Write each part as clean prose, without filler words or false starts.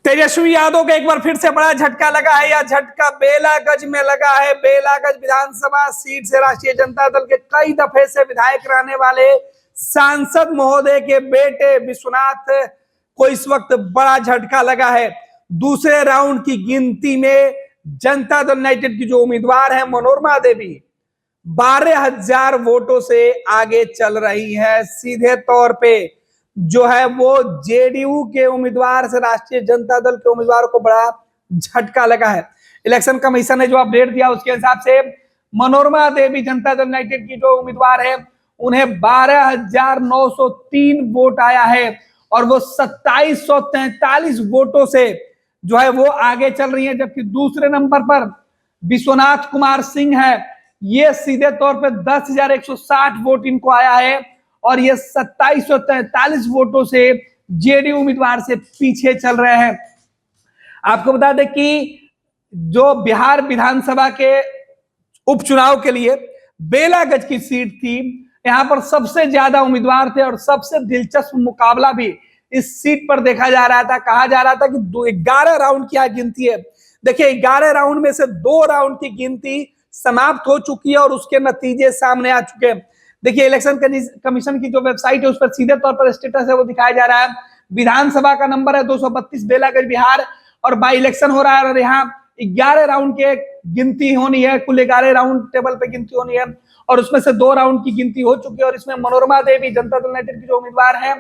तेजस्वी यादव को एक बार फिर से बड़ा झटका लगा है। यह झटका बेलागंज में लगा है। बेलागंज विधानसभा सीट से राष्ट्रीय जनता दल के कई दफे से विधायक रहने वाले सांसद महोदय के बेटे विश्वनाथ को इस वक्त बड़ा झटका लगा है। दूसरे राउंड की गिनती में जनता दल यूनाइटेड की जो उम्मीदवार है मनोरमा देवी 12,000 वोटों से आगे चल रही है। सीधे तौर पे जो है वो जेडीयू के उम्मीदवार से राष्ट्रीय जनता दल के उम्मीदवार को बड़ा झटका लगा है। इलेक्शन कमीशन ने जो अपडेट दिया उसके हिसाब से मनोरमा देवी जनता दल यूनाइटेड की जो उम्मीदवार है उन्हें 12,903 वोट आया है और वो 2,743 वोटों से जो है वो आगे चल रही है। जबकि दूसरे नंबर पर विश्वनाथ कुमार सिंह है। ये सीधे तौर पर 10,160 वोट इनको आया है और ये 2,743 वोटों से जेडीयू उम्मीदवार से पीछे चल रहे हैं। आपको बता दें कि जो बिहार विधानसभा के उपचुनाव के लिए बेलागंज की सीट थी, यहां पर सबसे ज्यादा उम्मीदवार थे और सबसे दिलचस्प मुकाबला भी इस सीट पर देखा जा रहा था। कहा जा रहा था कि 11 राउंड की गिनती है। देखिए 11 राउंड में से 2 राउंड की गिनती समाप्त हो चुकी है और उसके नतीजे सामने आ चुके हैं। देखिए इलेक्शन कमीशन की जो वेबसाइट है उस पर सीधे तौर पर स्टेटस है वो दिखाया जा रहा है। विधानसभा का नंबर है 232 बेलागंज बिहार और बाई इलेक्शन हो रहा है और यहाँ 11 राउंड के गिनती होनी है। कुल 11 राउंड टेबल पे गिनती होनी है और उसमें से 2 राउंड की गिनती हो चुकी है और इसमें मनोरमा देवी जनता दल यूनाइटेड की जो उम्मीदवार है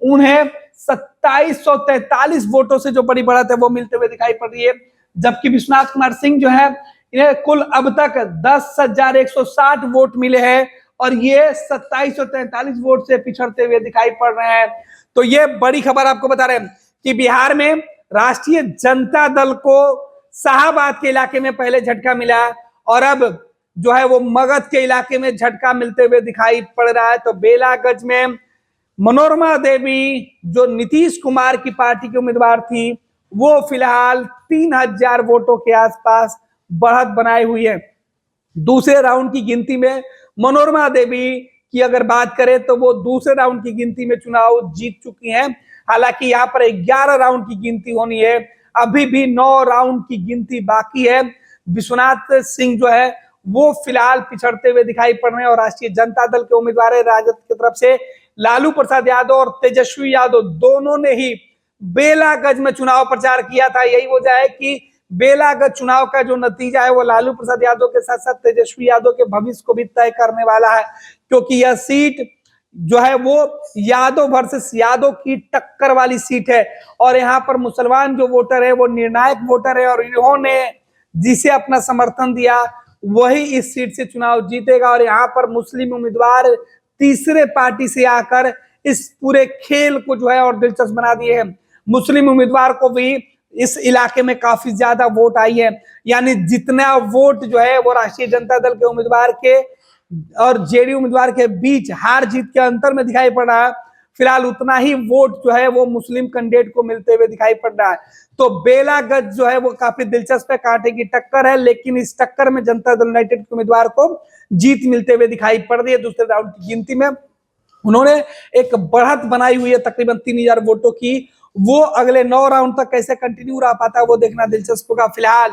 उन्हें 2,743 वोटों से जो बड़ी बढ़त है वो मिलते हुए दिखाई पड़ रही है। जबकि विश्वनाथ कुमार सिंह जो है इन्हें कुल अब तक 10,160 वोट मिले हैं और ये 2,743 वोट से पिछड़ते हुए दिखाई पड़ रहे हैं। तो ये बड़ी खबर आपको बता रहे हैं कि बिहार में राष्ट्रीय जनता दल को शाहाबाद के इलाके में पहले झटका मिला और अब जो है वो मगध के इलाके में झटका मिलते हुए दिखाई पड़ रहा है। तो बेलागंज में मनोरमा देवी जो नीतीश कुमार की पार्टी की उम्मीदवार थी वो फिलहाल 3,000 वोटों के आसपास बढ़त बनाई हुई है। दूसरे राउंड की गिनती में मनोरमा देवी की अगर बात करें तो वो दूसरे राउंड की गिनती में चुनाव जीत चुकी हैं। हालांकि यहाँ पर 11 राउंड की गिनती होनी है। अभी भी 9 राउंड की गिनती बाकी है। विश्वनाथ सिंह जो है वो फिलहाल पिछड़ते हुए दिखाई पड़ रहे हैं और राष्ट्रीय जनता दल के उम्मीदवार राजद की तरफ से लालू प्रसाद यादव और तेजस्वी यादव दोनों ने ही बेलागंज में चुनाव प्रचार किया था। यही वजह है कि बेलागंज चुनाव का जो नतीजा है वो लालू प्रसाद यादव के साथ साथ तेजस्वी यादव के भविष्य को भी तय करने वाला है, क्योंकि यह सीट जो है वो यादव वर्सेस यादव की टक्कर वाली सीट है और यहाँ पर मुसलमान जो वोटर है वो निर्णायक वोटर है और इन्होंने जिसे अपना समर्थन दिया वही इस सीट से चुनाव जीतेगा। और यहाँ पर मुस्लिम उम्मीदवार तीसरे पार्टी से आकर इस पूरे खेल को जो है और दिलचस्प बना दिए है। मुस्लिम उम्मीदवार को भी इस इलाके में काफी ज्यादा वोट आई है, यानी जितना वोट जो है वो राष्ट्रीय जनता दल के उम्मीदवार के और जेडीयू उम्मीदवार के बीच हार जीत के अंतर में दिखाई पड़ रहा है, फिलहाल उतना ही वोट जो है वो मुस्लिम कैंडिडेट को मिलते हुए दिखाई पड़ रहा है। तो बेलागंज जो है वो काफी दिलचस्प है, कांटे की टक्कर है, लेकिन इस टक्कर में जनता दल यूनाइटेड के उम्मीदवार को जीत मिलते हुए दिखाई पड़ रही है। दूसरे राउंड की गिनती में उन्होंने एक बढ़त बनाई हुई है तकरीबन 3,000 वोटों की। वो अगले 9 राउंड तक कैसे कंटिन्यू रह पाता है वो देखना दिलचस्प होगा। फिलहाल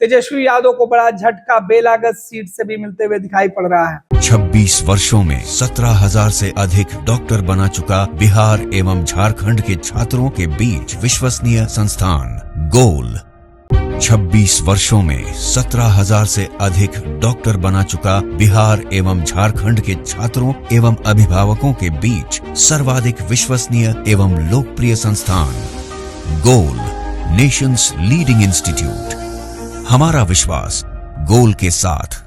तेजस्वी यादव को बड़ा झटका बेलागंज सीट से भी मिलते हुए दिखाई पड़ रहा है। 26 वर्षों में 17,000 से अधिक डॉक्टर बना चुका बिहार एवं झारखंड के छात्रों के बीच विश्वसनीय संस्थान गोल। 26 वर्षों में 17,000 से अधिक डॉक्टर बना चुका बिहार एवं झारखंड के छात्रों एवं अभिभावकों के बीच सर्वाधिक विश्वसनीय एवं लोकप्रिय संस्थान गोल, नेशंस लीडिंग इंस्टीट्यूट। हमारा विश्वास गोल के साथ।